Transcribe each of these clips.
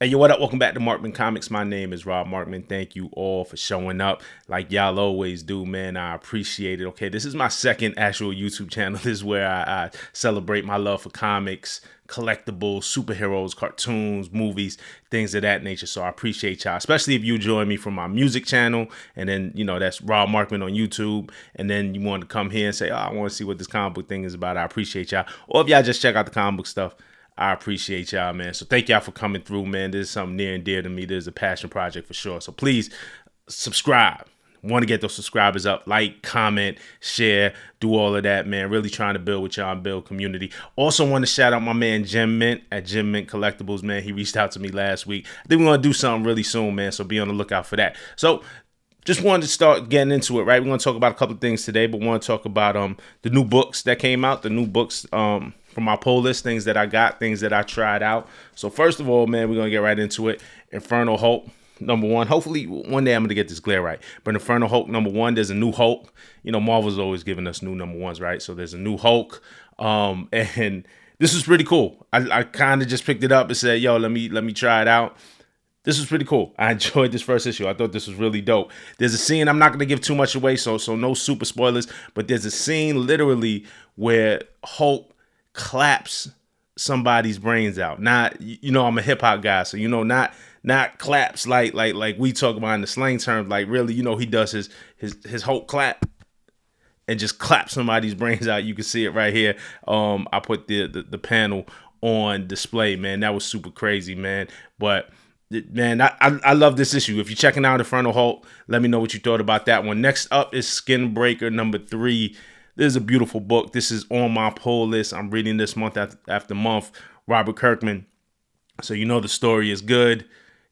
Hey, yo, what up? Welcome back to Markman Comics. My name is Rob Markman. Thank you all for showing up like y'all always do, man. I appreciate it. Okay, this is my second actual YouTube channel. This is where I celebrate my love for comics, collectibles, superheroes, cartoons, movies, things of that nature. So I appreciate y'all, especially if you join me from my music channel. And then, that's Rob Markman on YouTube. And then you want to come here and say, oh, I want to see what this comic book thing is about. I appreciate y'all. Or if y'all just check out the comic book stuff, I appreciate y'all, man. So thank y'all for coming through, man. This is something near and dear to me. This is a passion project for sure. So please subscribe. Want to get those subscribers up. Like, comment, share, do all of that, man. Really trying to build with y'all and build community. Also want to shout out my man Jim Mint at Jim Mint Collectibles, man. He reached out to me last week. I think we're going to do something really soon, man. So be on the lookout for that. So just wanted to start getting into it, right? We're going to talk about a couple of things today, but we want to talk about the new books that came out, the new books from my pull list, things that I got, things that I tried out. So first of all, man, we're going to get right into it. Infernal Hulk, #1. Hopefully one day I'm going to get this glare right. But Infernal Hulk, #1, there's a new Hulk. Marvel's always giving us new #1s, right? So there's a new Hulk. And this was pretty cool. I kind of just picked it up and said, yo, let me try it out. This was pretty cool. I enjoyed this first issue. I thought this was really dope. There's a scene, I'm not going to give too much away, so no super spoilers, but there's a scene literally where Hulk claps somebody's brains out. Not, I'm a hip hop guy, so not claps like we talk about in the slang terms, like really, he does his Hulk clap and just clap somebody's brains out. You can see it right here. I put the panel on display, man. That was super crazy, man. But man, I love this issue. If you're checking out Infernal Hulk, let me know what you thought about that one. Next up is Skinbreaker #3. This is a beautiful book. This is on my pull list. I'm reading this month after month. Robert Kirkman. So the story is good.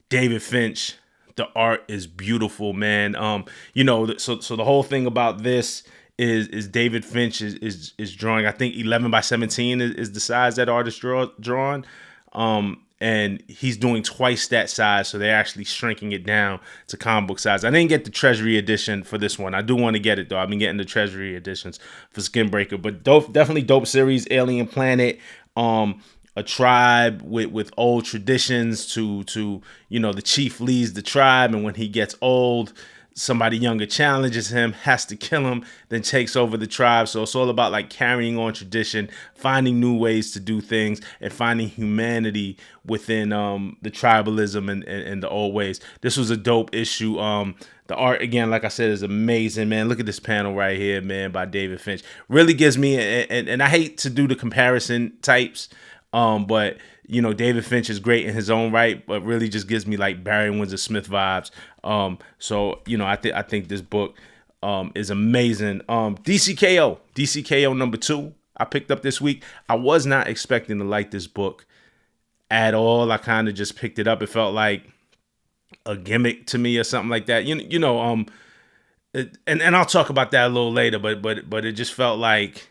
David Finch. The art is beautiful, man. So the whole thing about this is David Finch is drawing. I think 11x17 is the size that artist drawn. And he's doing twice that size, so they're actually shrinking it down to comic book size. I didn't get the Treasury edition for this one. I do want to get it, though. I've been getting the Treasury editions for Skinbreaker. But definitely dope series, alien planet, a tribe with old traditions to the chief leads the tribe, and when he gets old, somebody younger challenges him, has to kill him, then takes over the tribe. So it's all about like carrying on tradition, finding new ways to do things, and finding humanity within the tribalism and the old ways. This was a dope issue. The art, again, like I said, is amazing, man. Look at this panel right here, man, by David Finch. Really gives me, and I hate to do the comparison types, but David Finch is great in his own right, but really just gives me like Barry Windsor Smith vibes. I think this book is amazing. DCKO #2 I picked up this week. I was not expecting to like this book at all. I kind of just picked it up. It felt like a gimmick to me or something like that. And I'll talk about that a little later, but it just felt like,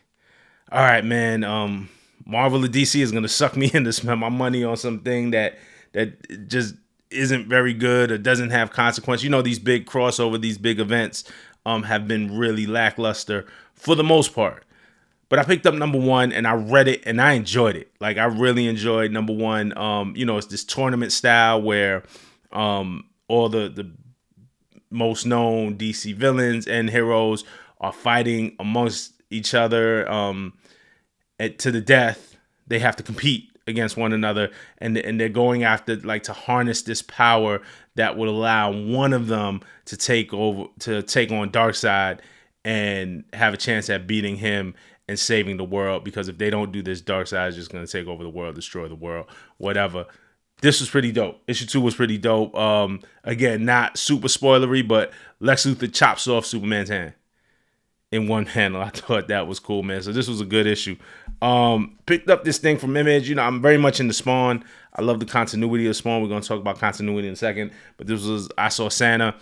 all right, man, Marvel or DC is going to suck me in to spend my money on something that just isn't very good or doesn't have consequence. These big crossover, these big events have been really lackluster for the most part. But I picked up #1 and I read it and I enjoyed it. Like, I really enjoyed #1. It's this tournament style where all the most known DC villains and heroes are fighting amongst each other to the death. They have to compete against one another, and they're going after like to harness this power that would allow one of them to take on Darkseid and have a chance at beating him and saving the world. Because if they don't do this, Darkseid is just going to take over the world, destroy the world, whatever. This was pretty dope. Issue 2 was pretty dope. Again, not super spoilery, but Lex Luthor chops off Superman's hand in one panel. I thought that was cool, man. So this was a good issue. Picked up this thing from Image. I'm very much into Spawn. I love the continuity of Spawn. We're going to talk about continuity in a second. But I saw Santa,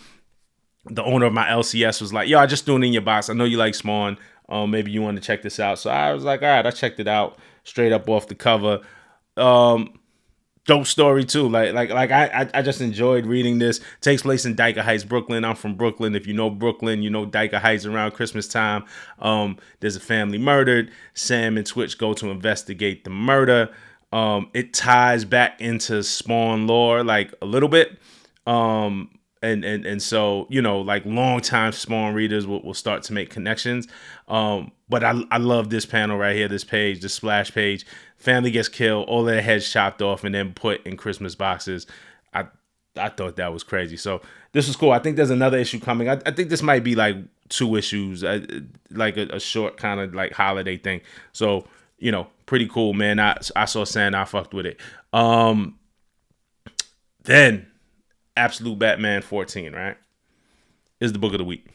the owner of my LCS, was like, yo, I just threw it in your box. I know you like Spawn. Maybe you want to check this out. So I was like, all right, I checked it out straight up off the cover. Dope story too. I just enjoyed reading this. Takes place in Dyker Heights, Brooklyn. I'm from Brooklyn. If you know Brooklyn, you know Dyker Heights around Christmas time. There's a family murdered. Sam and Twitch go to investigate the murder. It ties back into Spawn lore like a little bit. And so, you know, like longtime Spawn readers will start to make connections. But I love this panel right here, this page, the splash page. Family gets killed, all their heads chopped off and then put in Christmas boxes. I thought that was crazy. So this was cool. I think there's another issue coming. I think this might be like 2 issues, like a short kind of like holiday thing. So, you know, pretty cool, man. I saw Santa, I fucked with it. Then Absolute Batman 14, right? Is the book of the week.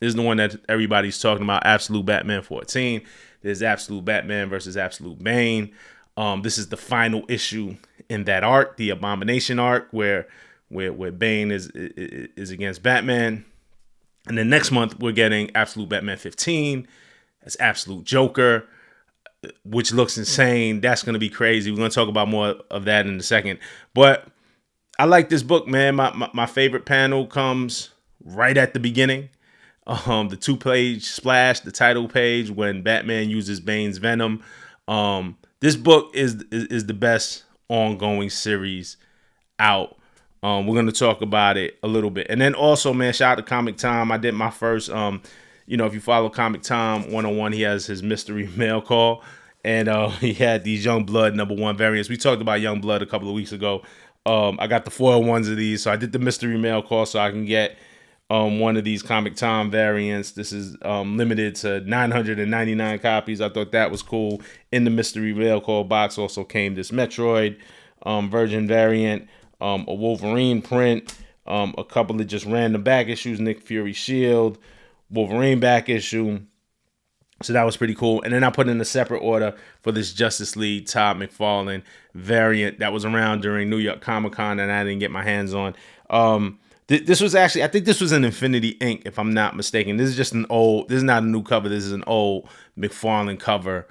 This is the one that everybody's talking about. Absolute Batman 14. There's Absolute Batman versus Absolute Bane. This is the final issue in that arc, the Abomination arc, where Bane is against Batman. And then next month we're getting Absolute Batman 15. That's Absolute Joker, which looks insane. That's going to be crazy. We're going to talk about more of that in a second. But I like this book, man. My favorite panel comes right at the beginning. The 2-page splash, the title page, when Batman uses Bane's venom. This book is the best ongoing series out. We're going to talk about it a little bit. And then also, man, shout out to Comic Time. I did my first, you know, if you follow Comic Time 101, he has his mystery mail call. And he had these Young Blood #1 variants. We talked about Young Blood a couple of weeks ago. I got the foil ones of these. So I did the mystery mail call so I can get one of these Comic Time variants. This is limited to 999 copies. I thought that was cool. In the mystery mail call box also came this Metroid Virgin variant, a Wolverine print, a couple of just random back issues, Nick Fury Shield, Wolverine back issue. So that was pretty cool. And then I put in a separate order for this Justice League Todd McFarlane variant that was around during New York Comic Con and I didn't get my hands on. This was actually, I think this was an Infinity Inc., if I'm not mistaken. This is just this is not a new cover. This is an old McFarlane cover,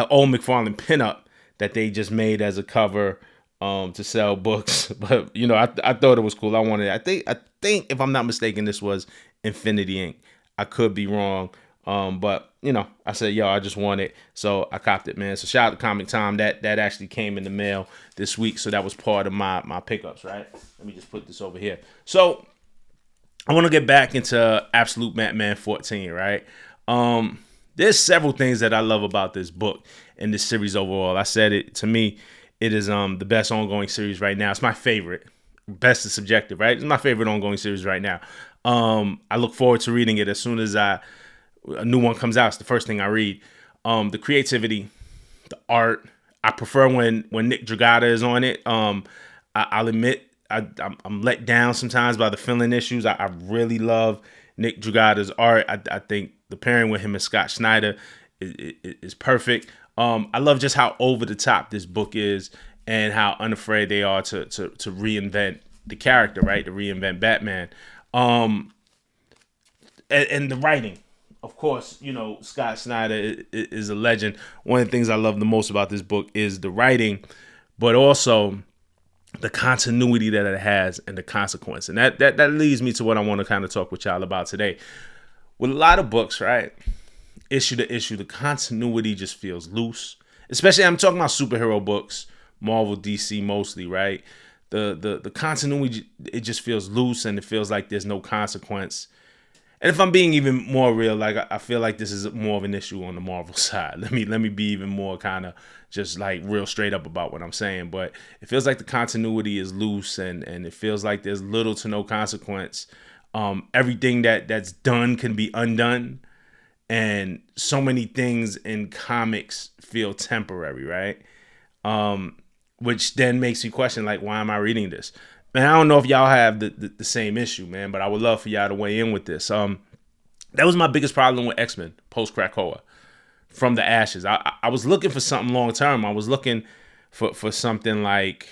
old McFarlane pinup that they just made as a cover to sell books. But, you know, I thought it was cool. I wanted it. I think, if I'm not mistaken, this was Infinity Inc. I could be wrong. But, you know, I said, yo, I just want it. So I copped it, man. So shout out to Comic Time. That actually came in the mail this week. So that was part of my pickups, right? Let me just put this over here. So I want to get back into Absolute Batman 14, right? There's several things that I love about this book and this series overall. I said it, to me, it is the best ongoing series right now. It's my favorite. Best is subjective, right? It's my favorite ongoing series right now. I look forward to reading it as soon as a new one comes out. It's the first thing I read. The creativity, the art. I prefer when Nick Dragotta is on it. I'll admit I'm let down sometimes by the filling issues. I really love Nick Dragotta's art. I think the pairing with him and Scott Snyder is perfect. I love just how over the top this book is and how unafraid they are to reinvent the character, right? To reinvent Batman. And the writing. Of course, you know, Scott Snyder is a legend. One of the things I love the most about this book is the writing, but also the continuity that it has and the consequence. And that leads me to what I want to kind of talk with y'all about today. With a lot of books, right, issue to issue, the continuity just feels loose. Especially, I'm talking about superhero books, Marvel, DC mostly, right? The continuity, it just feels loose and it feels like there's no consequence. And if I'm being even more real, like I feel like this is more of an issue on the Marvel side. Let me be even more kind of just like real straight up about what I'm saying. But it feels like the continuity is loose and it feels like there's little to no consequence. Everything that's done can be undone. And so many things in comics feel temporary, right? Which then makes you question, like, why am I reading this? And I don't know if y'all have the same issue, man, but I would love for y'all to weigh in with this. That was my biggest problem with X-Men post-Krakoa, From the Ashes. I was looking for something long-term. I was looking for something like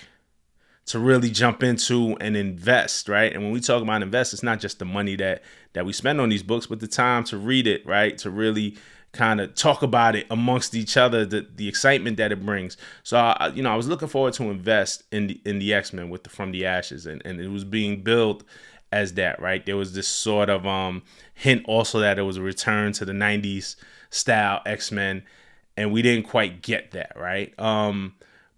to really jump into and invest, right? And when we talk about invest, it's not just the money that we spend on these books, but the time to read it, right? To really kind of talk about it amongst each other, the excitement that it brings. So, I was looking forward to invest in the X-Men with the From the Ashes, and it was being billed as that, right? There was this sort of hint also that it was a return to the 90s style X-Men, and we didn't quite get that, right?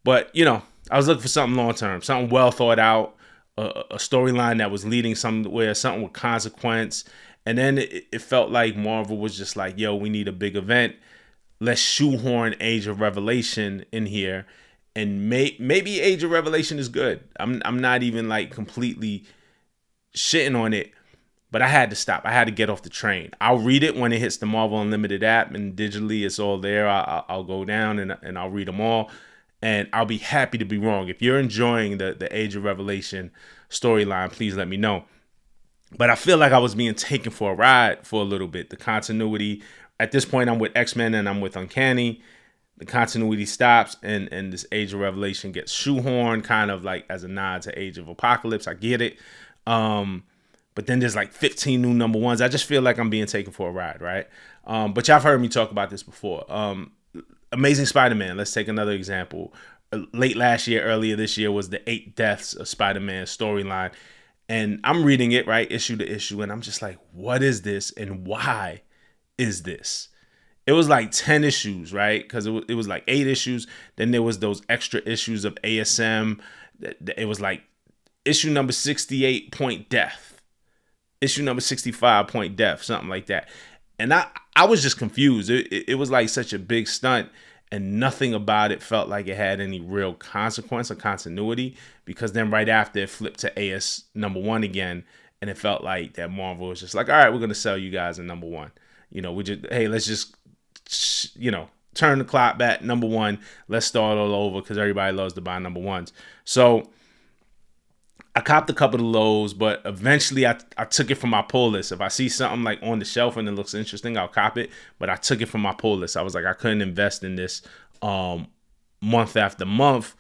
But, I was looking for something long term, something well thought out, a storyline that was leading somewhere, something with consequence. And then it felt like Marvel was just like, yo, we need a big event. Let's shoehorn Age of Revelation in here. And maybe Age of Revelation is good. I'm not even like completely shitting on it, but I had to stop. I had to get off the train. I'll read it when it hits the Marvel Unlimited app, and digitally it's all there. I'll go down and I'll read them all, and I'll be happy to be wrong. If you're enjoying the Age of Revelation storyline, please let me know. But I feel like I was being taken for a ride for a little bit. The continuity, at this point, I'm with X-Men and I'm with Uncanny. The continuity stops, and this Age of Revelation gets shoehorned, kind of like as a nod to Age of Apocalypse. I get it. But then there's like 15 new number ones. I just feel like I'm being taken for a ride, right? But y'all have heard me talk about this before. Amazing Spider-Man, let's take another example. Late last year, earlier this year, was the 8 Deaths of Spider-Man storyline. And I'm reading it, right, issue to issue, and I'm just like, what is this and why is this? It was like 10 issues, right? Because it was like 8 issues. Then there was those extra issues of ASM. It was like issue number 68, Point Death. Issue number 65, Point Death, something like that. And I was just confused. It was like such a big stunt, and nothing about it felt like it had any real consequence or continuity, because then right after it flipped to AS number 1 again, and it felt like that Marvel was just like, all right, we're going to sell you guys a number 1. Let's just, turn the clock back, number 1. Let's start all over, because everybody loves to buy number 1s. So I copped a couple of lows, but eventually I took it from my pull list. If I see something like on the shelf and it looks interesting, I'll cop it. But I took it from my pull list. I was like, I couldn't invest in this month after month,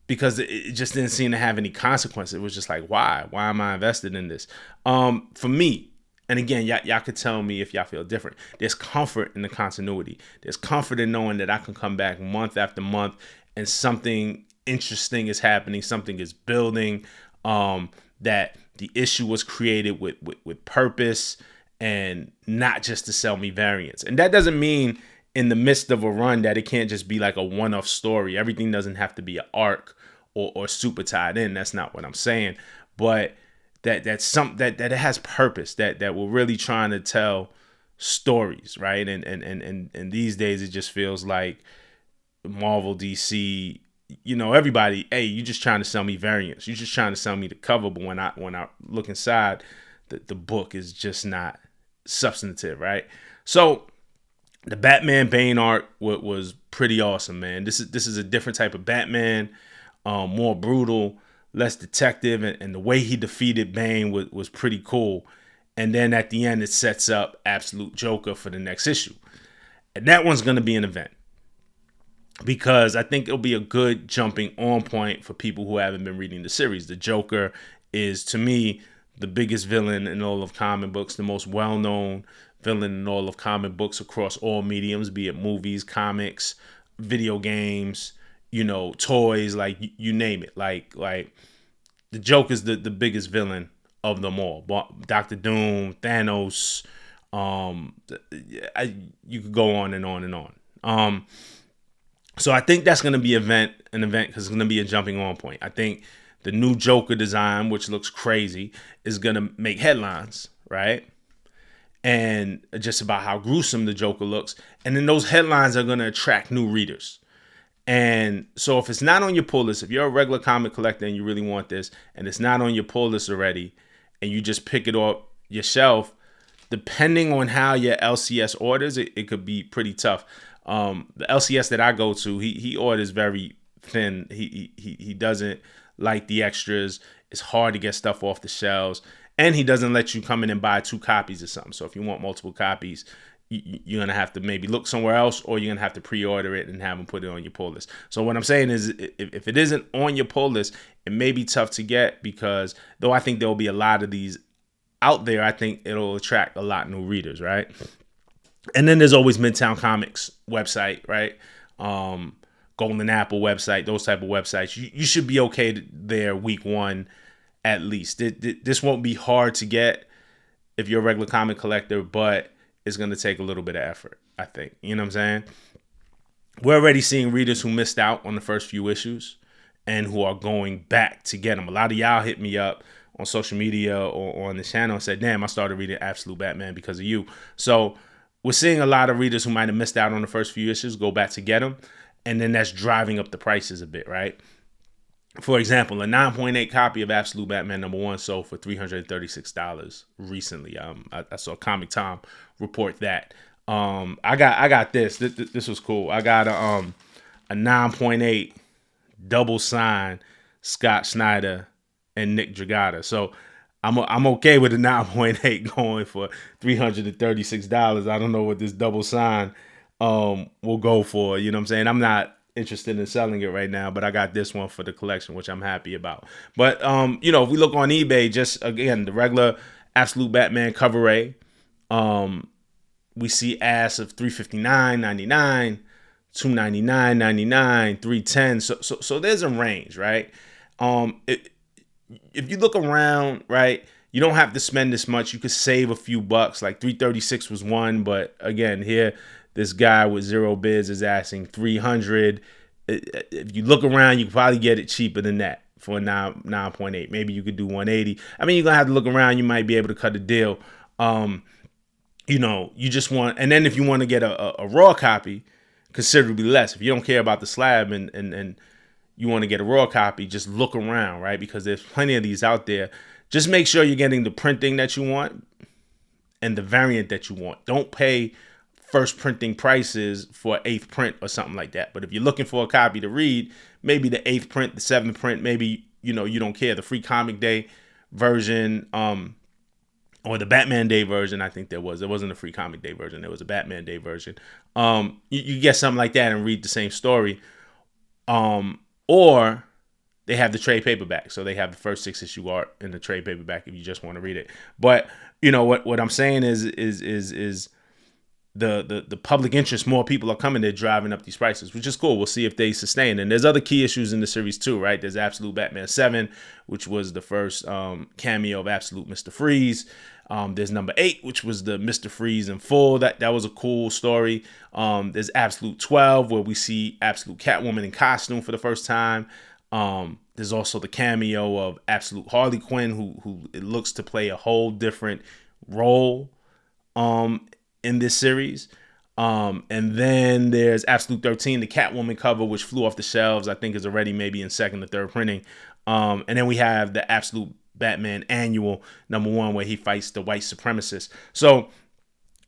because it just didn't seem to have any consequence. It was just like, why? Why am I invested in this? For me, and again, y'all could tell me if y'all feel different. There's comfort in the continuity. There's comfort in knowing that I can come back month after month and something interesting is happening, something is building, that the issue was created with purpose and not just to sell me variants. And that doesn't mean in the midst of a run that it can't just be like a one-off story. Everything doesn't have to be an arc or super tied in. That's not what I'm saying. But that it has purpose, that we're really trying to tell stories, right? And these days it just feels like Marvel, DC, everybody, hey, you just trying to sell me variants. You're just trying to sell me the cover, but when I look inside, the book is just not substantive, right? So the Batman Bane art was pretty awesome, man. This is a different type of Batman, more brutal, less detective, and the way he defeated Bane was pretty cool. And then at the end, it sets up Absolute Joker for the next issue. And that one's going to be an event, because I think it'll be a good jumping on point for people who haven't been reading the series. The Joker is, to me, the biggest villain in all of comic books, the most well-known villain in all of comic books across all mediums, be it movies, comics, video games, toys, like you name it. Like the Joker's the biggest villain of them all. Dr. Doom, Thanos, you could go on and on and on. So I think that's going to be an event because it's going to be a jumping on point. I think the new Joker design, which looks crazy, is going to make headlines, right? And just about how gruesome the Joker looks. And then those headlines are going to attract new readers. And so if it's not on your pull list, if you're a regular comic collector and you really want this, and it's not on your pull list already, and you just pick it up your shelf, depending on how your LCS orders, it could be pretty tough. The LCS that I go to, he orders very thin. He doesn't like the extras. It's hard to get stuff off the shelves, and he doesn't let you come in and buy 2 copies or something. So if you want multiple copies, you're gonna have to maybe look somewhere else, or you're gonna have to pre-order it and have them put it on your pull list. So what I'm saying is, if it isn't on your pull list, it may be tough to get, because though I think there will be a lot of these out there, I think it'll attract a lot new readers, right? And then there's always Midtown Comics website, right? Golden Apple website, those type of websites. You should be okay there week 1 at least. This won't be hard to get if you're a regular comic collector, but it's going to take a little bit of effort, I think. You know what I'm saying? we're already seeing readers who missed out on the first few issues and who are going back to get them. A lot of y'all hit me up on social media or on the channel and said, damn, I started reading Absolute Batman because of you. So we're seeing a lot of readers who might have missed out on the first few issues go back to get them. And then that's driving up the prices a bit, right? For example, a 9.8 copy of Absolute Batman #1 sold for $336 recently. I saw Comic Tom report that. I got this. This was cool. I got a 9.8 double sign Scott Snyder and Nick Dragata. So I'm okay with the 9.8 going for $336. I don't know what this double sign will go for. You know what I'm saying? I'm not interested in selling it right now, but I got this one for the collection, which I'm happy about. But if we look on eBay, just again the regular Absolute Batman cover A, we see ass of $359.99, $299.99, $310. So there's a range, right? If you look around, right, you don't have to spend this much. You could save a few bucks. Like $336 was one, but again, here this guy with zero bids is asking $300. If you look around, you can probably get it cheaper than that for a 9.8. Maybe you could do $180. I mean, you're gonna have to look around. You might be able to cut a deal. You just want, and then if you want to get a raw copy, considerably less. If you don't care about the slab and you want to get a raw copy, just look around, right? Because there's plenty of these out there. Just make sure you're getting the printing that you want and the variant that you want. Don't pay first printing prices for 8th print or something like that. But if you're looking for a copy to read, maybe the 8th print, the 7th print, maybe, you don't care. The Free Comic Day version, or the Batman Day version, I think there wasn't a Free Comic Day version. There was a Batman Day version. You get something like that and read the same story. Or they have the trade paperback. So they have the first 6 issue art in the trade paperback if you just want to read it. But what I'm saying is the public interest, more people are coming, they're driving up these prices, which is cool. We'll see if they sustain. And there's other key issues in the series too, right? There's Absolute Batman 7, which was the first cameo of Absolute Mr. Freeze. There's number 8, which was the Mr. Freeze in full. That was a cool story. There's Absolute 12, where we see Absolute Catwoman in costume for the first time. There's also the cameo of Absolute Harley Quinn, who it looks to play a whole different role in this series. And then there's Absolute 13, the Catwoman cover, which flew off the shelves. I think is already maybe in 2nd or 3rd printing. And then we have the Absolute Batman Annual #1, where he fights the white supremacists. So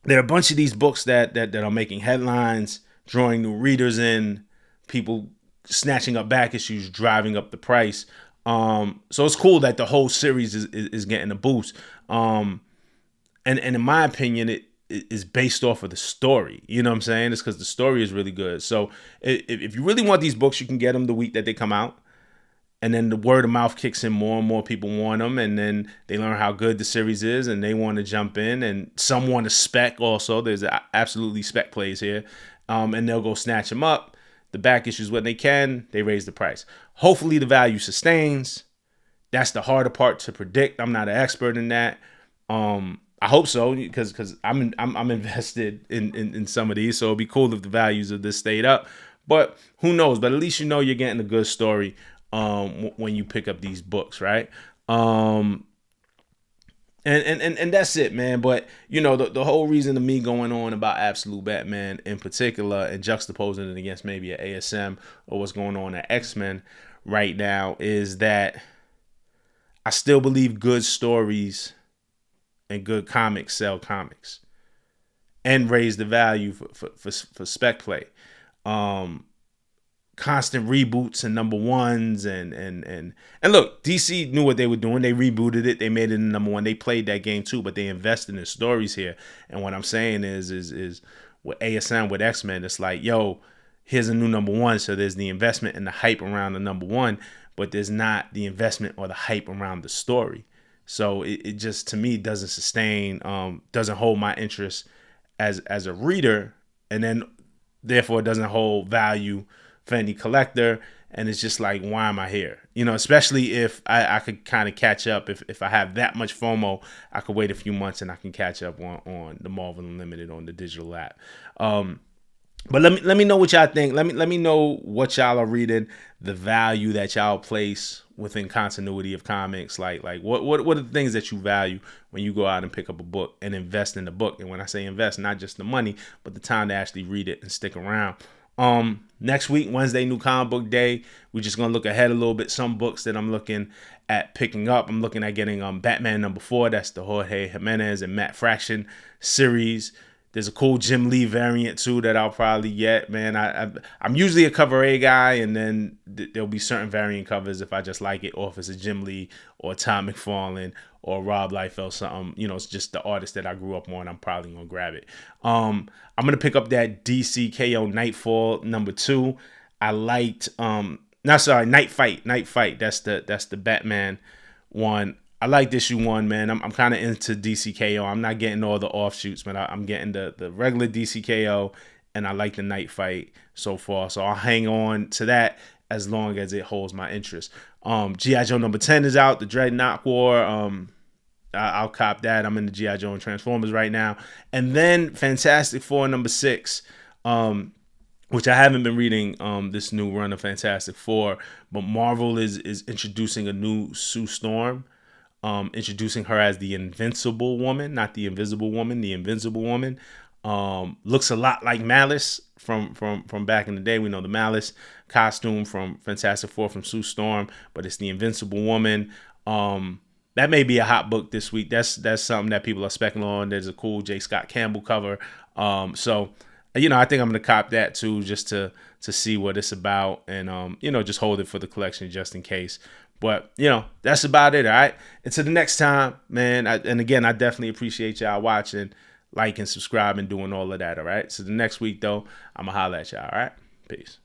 there are a bunch of these books that are making headlines, drawing new readers in, people snatching up back issues, driving up the price. So it's cool that the whole series is getting a boost. And in my opinion, it is based off of the story. You know what I'm saying? It's because the story is really good. So if you really want these books, you can get them the week that they come out. And then the word of mouth kicks in, more and more people want them. And then they learn how good the series is and they want to jump in. And some want to spec also. There's absolutely spec plays here. And they'll go snatch them up. The back issues when they can, they raise the price. Hopefully the value sustains. That's the harder part to predict. I'm not an expert in that. I hope so, because I'm invested in some of these. So it'd be cool if the values of this stayed up. But who knows? But at least you're getting a good story when you pick up these books, right? And that's it, man. But the whole reason of me going on about Absolute Batman in particular and juxtaposing it against maybe an ASM or what's going on at X-Men right now is that I still believe good stories and good comics sell comics and raise the value for spec play. Constant reboots and #1s and look, DC knew what they were doing. They rebooted it. They made it in #1. They played that game too, but they invested in stories here. And what I'm saying is with ASM, with X-Men, it's like, yo, here's a new #1. So there's the investment and the hype around the #1, but there's not the investment or the hype around the story. So it just, to me, doesn't sustain, doesn't hold my interest as a reader, and then therefore it doesn't hold value for any collector. And it's just like, why am I here? Especially if I could kind of catch up. If I have that much FOMO, I could wait a few months and I can catch up on the Marvel Unlimited on the digital app. But let me know what y'all think. Let me know what y'all are reading, the value that y'all place within continuity of comics. Like what are the things that you value when you go out and pick up a book and invest in the book? And when I say invest, not just the money, but the time to actually read it and stick around. Next week, Wednesday, new comic book day. We're just gonna look ahead a little bit. Some books that I'm looking at picking up. I'm looking at getting Batman #4. That's the Jorge Jimenez and Matt Fraction series. There's a cool Jim Lee variant too that I'll probably get, man. I'm usually a cover A guy, and then there'll be certain variant covers if I just like it, or if it's a Jim Lee or Todd McFarlane or Rob Liefeld, something. It's just the artist that I grew up on. I'm probably gonna grab it. I'm gonna pick up that DCKO Nightfall #2. I liked Night Fight. That's the Batman one. I like issue 1, man. I'm kind of into DCKO. I'm not getting all the offshoots, man. I'm getting the regular DCKO, and I like the Night Fight so far. So I'll hang on to that as long as it holds my interest. G.I. Joe #10 is out, the Dreadnought War. I'll cop that. I'm in the G.I. Joe and Transformers right now. And then Fantastic Four #6, which I haven't been reading this new run of Fantastic Four, but Marvel is introducing a new Sue Storm. Introducing her as the Invincible Woman, not the Invisible Woman, the Invincible Woman. Looks a lot like Malice from back in the day. We know the Malice costume from Fantastic Four from Sue Storm, but it's the Invincible Woman. That may be a hot book this week. That's something that people are speculating on. There's a cool J. Scott Campbell cover. So I think I'm gonna cop that too, just to see what it's about, and just hold it for the collection just in case. But, that's about it, all right? Until the next time, man. And again, I definitely appreciate y'all watching, liking, subscribing, doing all of that, all right? So the next week, though, I'm going to holler at y'all, all right? Peace.